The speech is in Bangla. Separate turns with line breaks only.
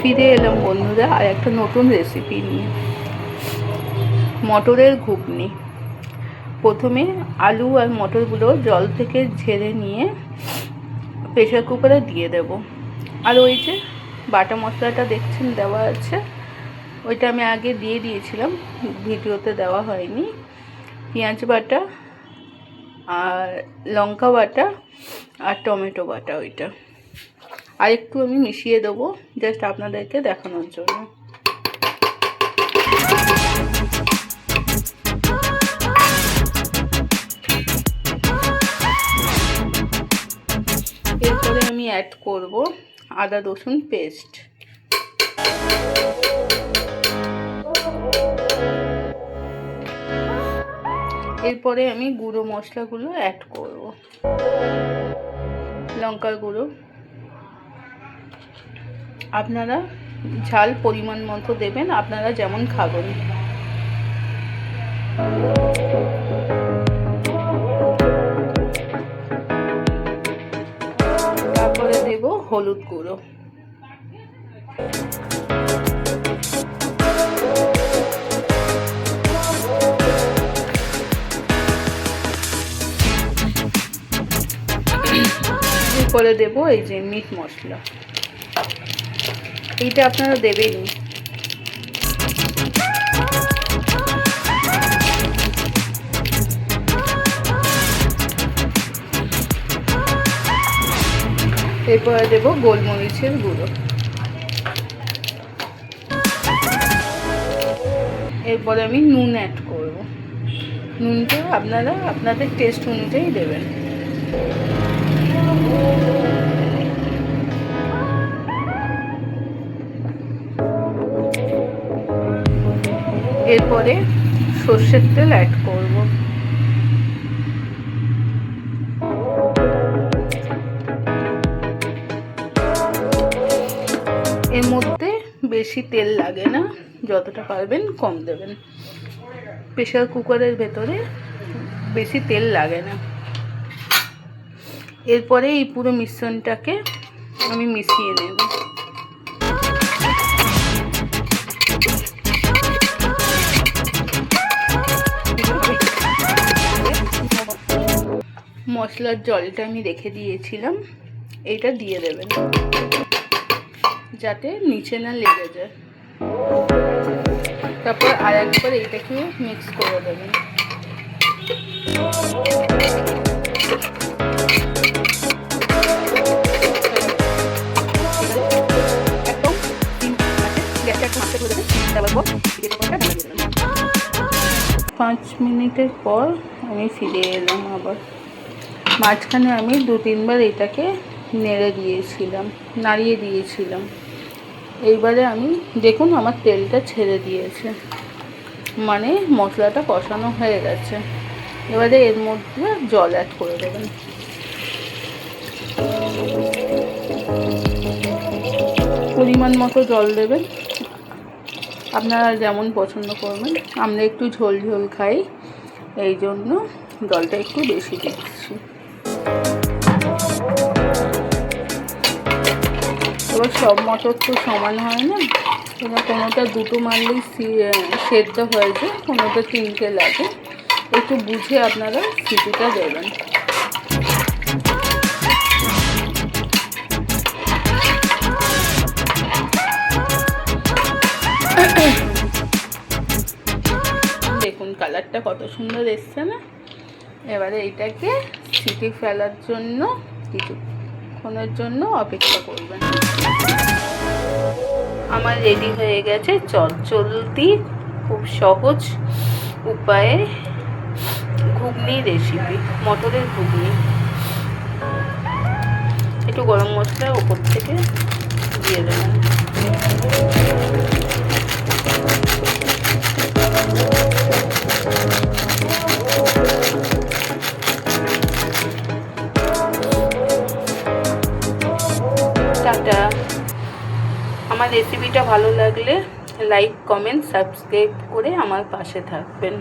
ফিরে এলাম বন্ধুরা আর একটা নতুন রেসিপি নিয়ে। মটরের ঘুগনি। প্রথমে আলু আর মটরগুলো জল থেকে ঝেড়ে নিয়ে প্রেসার কুকারে দিয়ে দেব। আর ওই যে বাটা মশলাটা দেখছেন দেওয়া আছে, ওইটা আমি আগে দিয়ে দিয়েছিলাম, ভিডিওতে দেওয়া হয়নি। পেঁয়াজ বাটা আর লঙ্কা বাটা আর টমেটো বাটা, ওইটা আর একটু আমি মিশিয়ে দেবো জাস্ট আপনাদেরকে দেখানোর জন্য। এরপরে আমি অ্যাড করব আদা রসুন পেস্ট। এরপরে আমি গুঁড়ো মশলাগুলো অ্যাড করব। লঙ্কার গুঁড়ো, আপনারা ঝাল পরিমাণ মতো দেবেন, আপনারা যেমন খাবেন। তারপরে দেব হলুদ গুঁড়ো। এরপরে দেব এই যে মিট মশলা, এইটা আপনারা দেবেনই। এরপরে দেব গোলমরিচের গুঁড়ো। এরপরে আমি নুন অ্যাড করব। নুনটা আপনারা আপনাদের টেস্ট অনুযায়ী দেবেন। এরপরে সর্ষের তেল অ্যাড করব। এর মধ্যে বেশি তেল লাগে না, যতটা পারবেন কম দেবেন। প্রেসার কুকারের ভেতরে বেশি তেল লাগে না। এরপরে এই পুরো মিশ্রণটাকে আমি মিশিয়ে নেব। মশলার জলটা আমি রেখে দিয়েছিলাম, এইটা দিয়ে দেবেন যাতে নিচে না লেগে যায়। তারপর আর একবার এইটাকে মিক্স করে দেবেন। একদম 5 মিনিটের পর আমি ফিরে এলাম। আবার মাঝখানে আমি 2-3 বার এটাকে নাড়িয়ে দিয়েছিলাম। এইবারে আমি দেখুন আমার তেলটা ছেড়ে দিয়েছে, মানে মশলাটা কষানো হয়ে গেছে। এবারে এর মধ্যে জল অ্যাড করে দেবেন। পরিমাণ মতো জল দেবেন, আপনারা যেমন পছন্দ করবেন। আমরা একটু ঝোল ঝোল খাই, এই জন্য জলটা একটু বেশি দিচ্ছি। এবার সব মটর তো সমান হয় না, কোনোটা 2টো মারলেই সেদ্ধ হয়ে যায়, কোনোটা 3টে লাগে। একটু বুঝে আপনারা সিটিটা দেবেন। দেখুন কালারটা কত সুন্দর এসছে না। এবারে এটাকে সিটি ফেলার জন্য কিছুক্ষণের জন্য অপেক্ষা করবেন। আমার রেডি হয়ে গেছে চটজলদি খুব সহজ উপায়ে ঘুগনি রেসিপি, মটরের ঘুগনি। একটু গরম মশলা ওপর থেকে দিয়ে দেবেন। টাটা। আমার রেসিপিটা ভালো লাগলে লাইক, কমেন্ট, সাবস্ক্রাইব করে আমার পাশে থাকবেন।